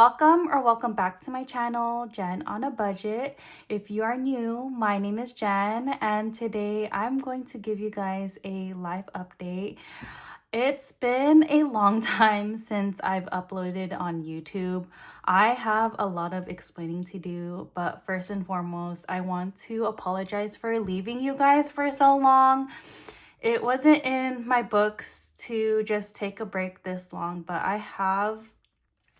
Welcome back to my channel, Jen on a Budget. If you are new, my name is Jen, and today I'm going to give you guys a life update. It's been a long time since I've uploaded on YouTube. I have a lot of explaining to do, but first and foremost, I want to apologize for leaving you guys for so long. It wasn't in my books to just take a break this long, but I have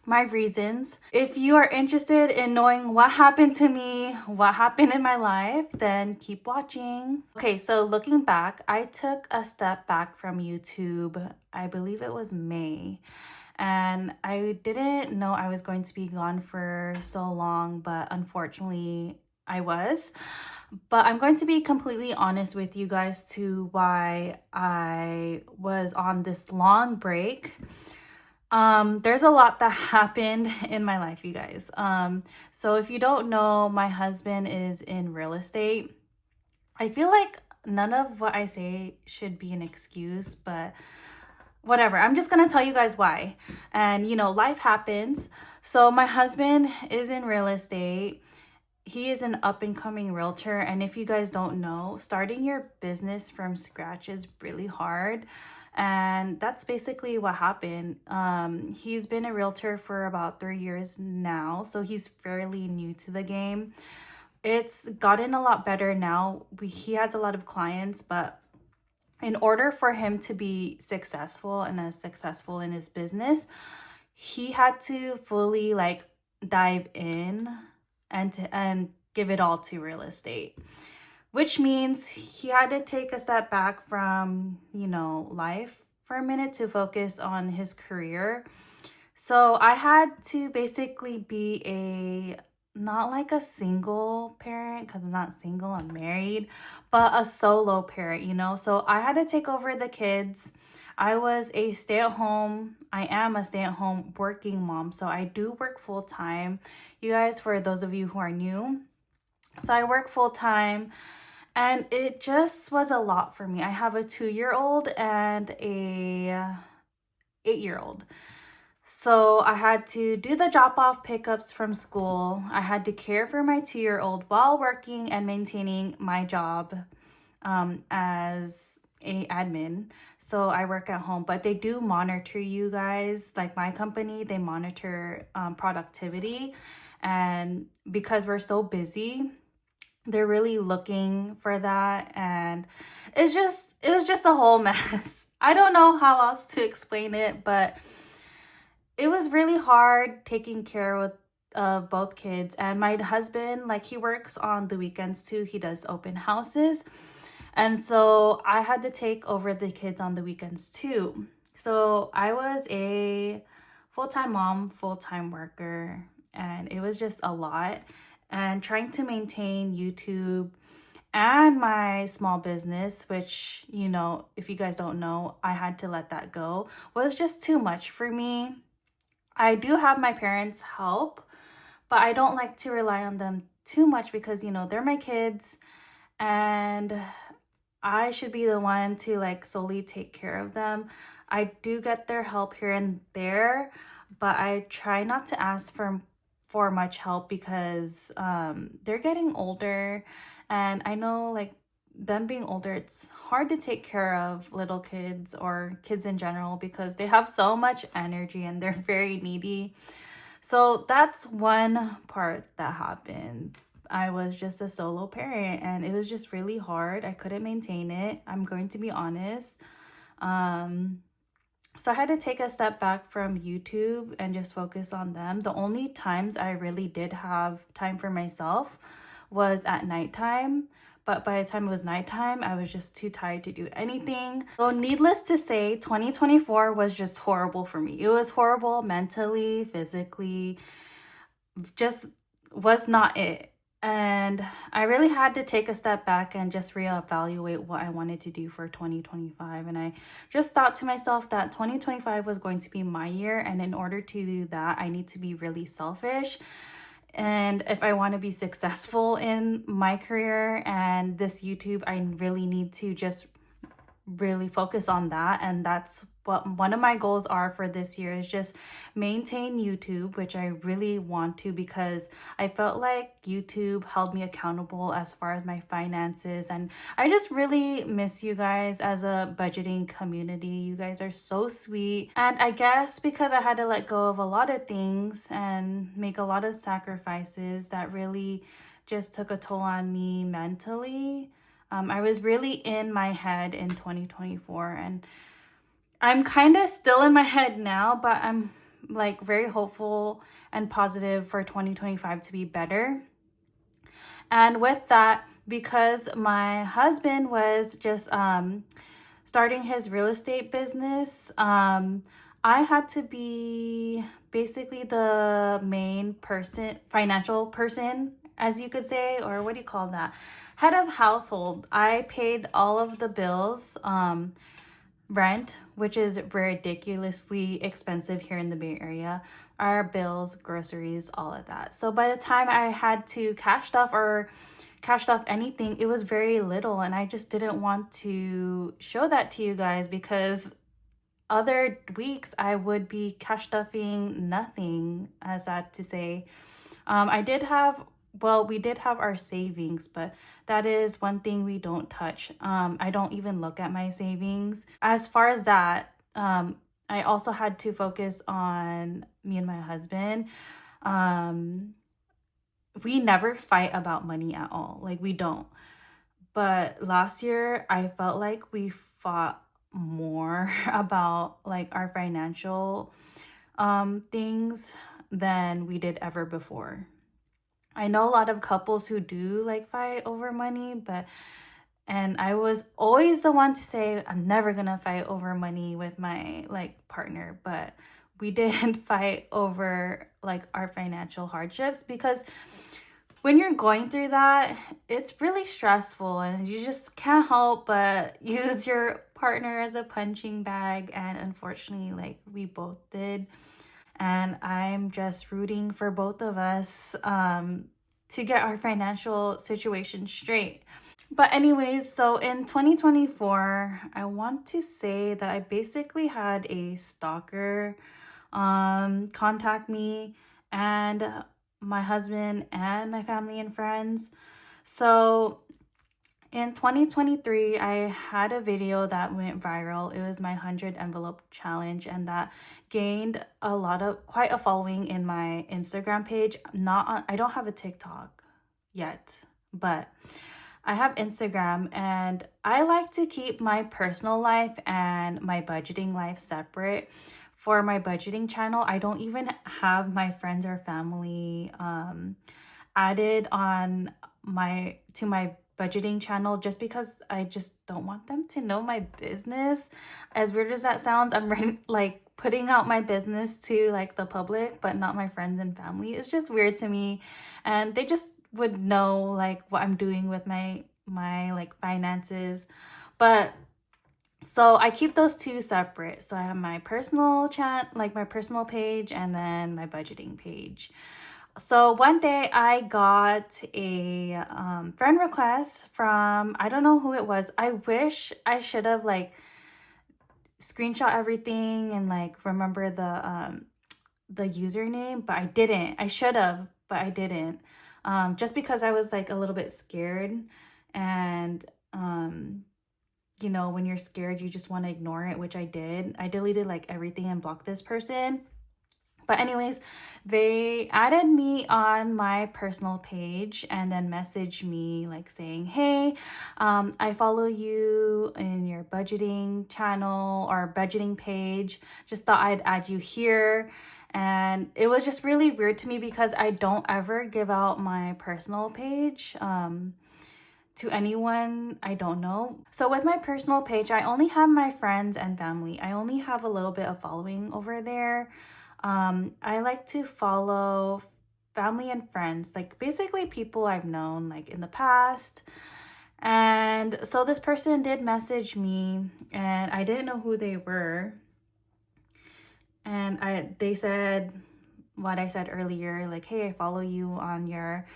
my reasons. If you are interested in knowing what happened to me, what happened in my life, then keep watching. Okay, so looking back, I took a step back from YouTube. I believe it was May. And I didn't know I was going to be gone for so long, but unfortunately I was. But I'm going to be completely honest with you guys to why I was on this long break. There's a lot that happened in my life, you guys. So if you don't know, my husband is in real estate. I feel like none of what I say should be an excuse, but whatever. I'm just gonna tell you guys why. And life happens. So my husband is in real estate. He is an up and coming realtor, and if you guys don't know, starting your business from scratch is really hard. And that's basically what happened. He's been a realtor for about 3 years now, so he's fairly new to the game. It's gotten a lot better now. He has a lot of clients, but in order for him to be successful and as successful in his business, he had to fully dive in and give it all to real estate, which means he had to take a step back from, life for a minute to focus on his career. So I had to basically be not like a single parent, because I'm not single, I'm married, but a solo parent. So I had to take over the kids. I am a stay-at-home working mom, so I do work full-time. You guys, for those of you who are new, so I work full-time, and it just was a lot for me. I have a 2-year-old and a 8-year-old. So I had to do the drop-off pickups from school. I had to care for my 2-year-old while working and maintaining my job as a admin. So I work at home, but they do monitor you guys. Like my company, they monitor productivity. And because we're so busy, they're really looking for that. And it was just a whole mess. I don't know how else to explain it, but it was really hard taking care of both kids. And my husband, he works on the weekends too. He does open houses. And so I had to take over the kids on the weekends too. So I was a full-time mom, full-time worker, and it was just a lot. And trying to maintain YouTube and my small business, which, if you guys don't know, I had to let that go, was just too much for me. I do have my parents' help, but I don't like to rely on them too much because, they're my kids and I should be the one to solely take care of them. I do get their help here and there, but I try not to ask for much help because they're getting older, and I know them being older, it's hard to take care of little kids or kids in general because they have so much energy and they're very needy. So that's one part that happened. I was just a solo parent and it was just really hard. I couldn't maintain it. I'm going to be honest. So I had to take a step back from YouTube and just focus on them. The only times I really did have time for myself was at nighttime. But by the time it was nighttime, I was just too tired to do anything. So needless to say, 2024 was just horrible for me. It was horrible mentally, physically, just was not it. And I really had to take a step back and just reevaluate what I wanted to do for 2025. And I just thought to myself that 2025 was going to be my year. And in order to do that, I need to be really selfish. And if I want to be successful in my career and this YouTube, I really need to just really focus on that. And that's what one of my goals are for this year, is just maintain YouTube, which I really want to, because I felt like YouTube held me accountable as far as my finances. And I just really miss you guys as a budgeting community. You guys are so sweet. And I guess because I had to let go of a lot of things and make a lot of sacrifices, that really just took a toll on me mentally. I was really in my head in 2024, and I'm kind of still in my head now, but I'm like very hopeful and positive for 2025 to be better. And with that, because my husband was just starting his real estate business, I had to be basically the main person, financial person, as you could say, or what do you call that? Head of household. I paid all of the bills, rent, which is ridiculously expensive here in the Bay Area, our bills, groceries, all of that. So by the time I had to cash off anything, it was very little, and I just didn't want to show that to you guys, because other weeks I would be cash stuffing nothing, as that to say. I did have, well, we did have our savings, but that is one thing we don't touch. I don't even look at my savings. As far as that, I also had to focus on me and my husband. Um, we never fight about money at all. Like, we don't. But last year, I felt like we fought more about like our financial things than we did ever before. I know a lot of couples who do like fight over money, and I was always the one to say I'm never gonna fight over money with my like partner, but we did fight over like our financial hardships, because when you're going through that, it's really stressful, and you just can't help but use your partner as a punching bag. And unfortunately, like, we both did. And I'm just rooting for both of us to get our financial situation straight. But anyways, so in 2024, I want to say that I basically had a stalker contact me, and my husband and my family and friends. So in 2023, I had a video that went viral. It was my 100 envelope challenge, and that gained quite a following in my Instagram page. I don't have a TikTok yet, but I have Instagram, and I like to keep my personal life and my budgeting life separate. For my budgeting channel, I don't even have my friends or family added on my budgeting channel, just because I just don't want them to know my business. As weird as that sounds, I'm like putting out my business to like the public, but not my friends and family. It's just weird to me, and they just would know like what I'm doing with my like finances. But so I keep those two separate. So I have my personal chat, like my personal page, and then my budgeting page. So one day I got a friend request from, I don't know who it was. I wish I should have like screenshot everything and like remember the username, but I didn't. I should have, but I didn't. Just because I was like a little bit scared, and you know, when you're scared, you just want to ignore it, which I did. I deleted like everything and blocked this person. But anyways, they added me on my personal page and then messaged me like saying, hey, I follow you in your budgeting channel or budgeting page. Just thought I'd add you here. And it was just really weird to me, because I don't ever give out my personal page to anyone I don't know. So with my personal page, I only have my friends and family. I only have a little bit of following over there. I like to follow family and friends, like basically people I've known like in the past. And so this person did message me, and I didn't know who they were. And they said what I said earlier, like, hey, I follow you on your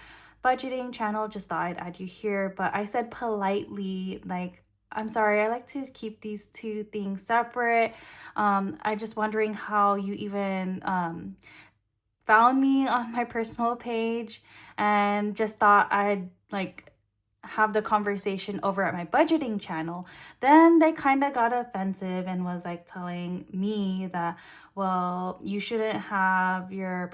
budgeting channel, just thought I'd add you here. But I said politely, like, I'm sorry, I like to keep these two things separate. I just wondering how you even found me on my personal page, and just thought I'd like have the conversation over at my budgeting channel. Then they kind of got offensive and was like telling me that, well, you shouldn't have your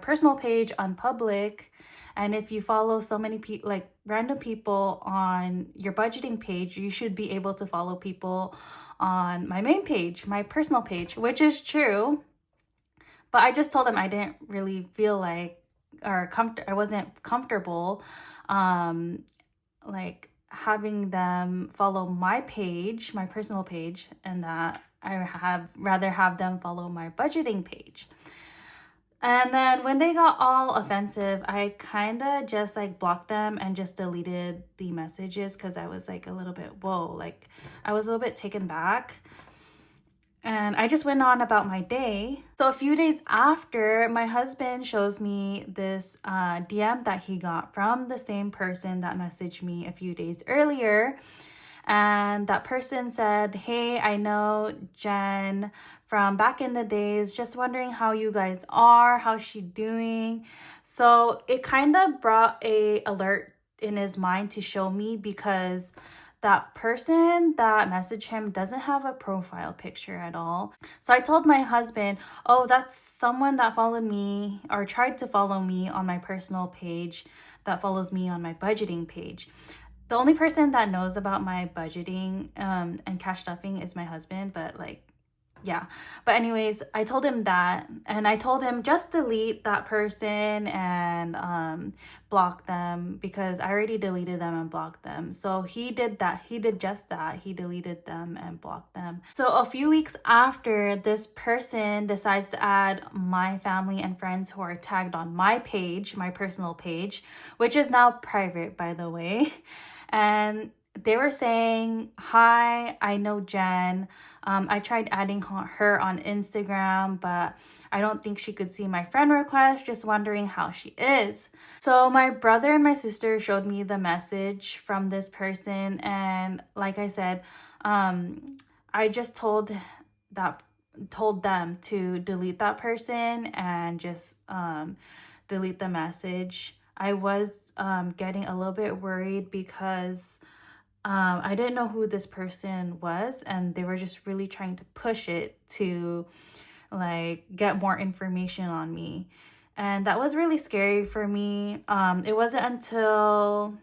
personal page on public, and if you follow so many people, like random people on your budgeting page, you should be able to follow people on my main page, my personal page, which is true. But I just told him I didn't really feel like, I wasn't comfortable um like having them follow my page, my personal page, and that I have rather have them follow my budgeting page. And then when they got all offensive, I kind of just like blocked them and just deleted the messages, because I was like a little bit, whoa, like I was a little bit taken back. And I just went on about my day. So a few days after, my husband shows me this DM that he got from the same person that messaged me a few days earlier. And that person said, "Hey, I know Jen from back in the days, just wondering how you guys are, how's she doing?" So it kind of brought a alert in his mind to show me, because that person that messaged him doesn't have a profile picture at all. So I told my husband, "Oh, that's someone that followed me or tried to follow me on my personal page that follows me on my budgeting page." The only person that knows about my budgeting and cash stuffing is my husband, but like, yeah. But anyways, I told him that, and I told him just delete that person and block them, because I already deleted them and blocked them. So he did that. He did just that. He deleted them and blocked them. So a few weeks after, this person decides to add my family and friends who are tagged on my page, my personal page, which is now private, by the way. And they were saying, "Hi, I know Jen. I tried adding her on Instagram, but I don't think she could see my friend request. Just wondering how she is." So my brother and my sister showed me the message from this person, and like I said, I just that told them to delete that person and just delete the message. I was getting a little bit worried, because I didn't know who this person was, and they were just really trying to push it to like get more information on me. And that was really scary for me. It wasn't until,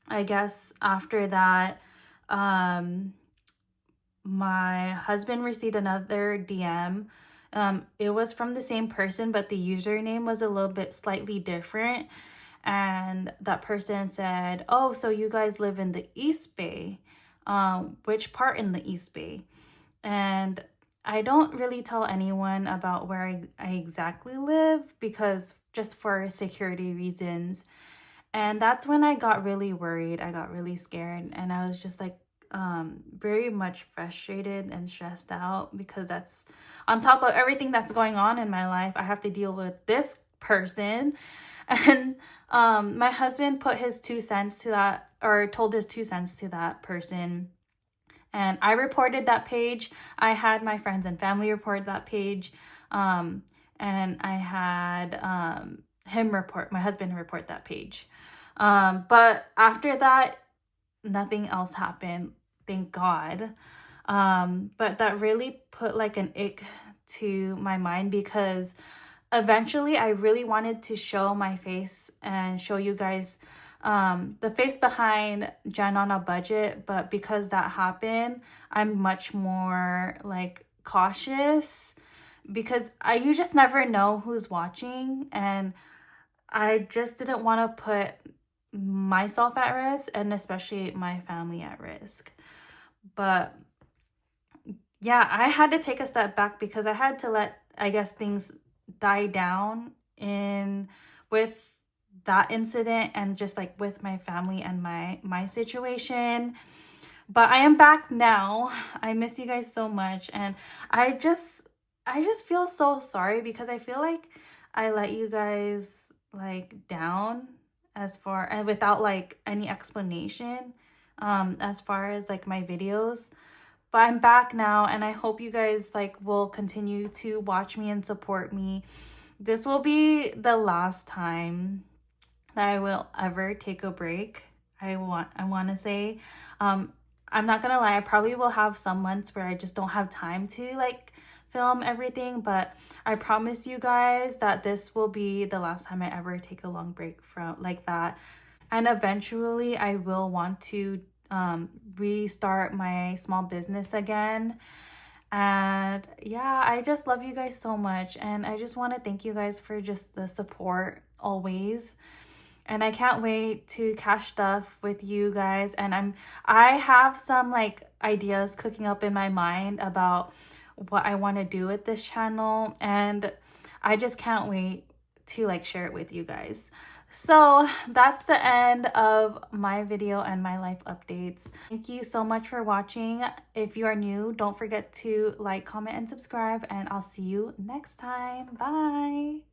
I guess, after that, um, my husband received another DM. It was from the same person, but the username was a little bit slightly different. And that person said, "Oh, so you guys live in the East Bay? Which part in the East Bay?" And I don't really tell anyone about where I exactly live, because just for security reasons. And that's when I got really worried. I got really scared, and I was just like very much frustrated and stressed out, because that's on top of everything that's going on in my life. I have to deal with this person. And my husband put his 2 cents to that, or told his 2 cents to that person. And I reported that page. I had my friends and family report that page. Um, and I had my husband report that page. But after that, nothing else happened, thank God. But that really put like an ick to my mind, because eventually I really wanted to show my face and show you guys the face behind Jen on a Budget. But because that happened, I'm much more like cautious, because you just never know who's watching, and I just didn't want to put myself at risk, and especially my family at risk. But yeah, I had to take a step back, because I had to let, I guess, things die down in with that incident, and just like with my family and my situation. But I am back now. I miss you guys so much, and I just feel so sorry, because I feel like I let you guys like down, as far and without like any explanation. as far as like my videos. But I'm back now, and I hope you guys like will continue to watch me and support me. This will be the last time that I will ever take a break. I want to say, um, I'm not gonna lie. I probably will have some months where I just don't have time to like film everything, but I promise you guys that this will be the last time I ever take a long break from like that. And eventually, I will want to restart my small business again. And yeah, I just love you guys so much, and I just want to thank you guys for just the support always. And I can't wait to cash stuff with you guys. And I have some like ideas cooking up in my mind about what I want to do with this channel, and I just can't wait to like share it with you guys. So that's the end of my video and my life updates. Thank you so much for watching. If you are new, don't forget to like, comment, and subscribe, and I'll see you next time. Bye.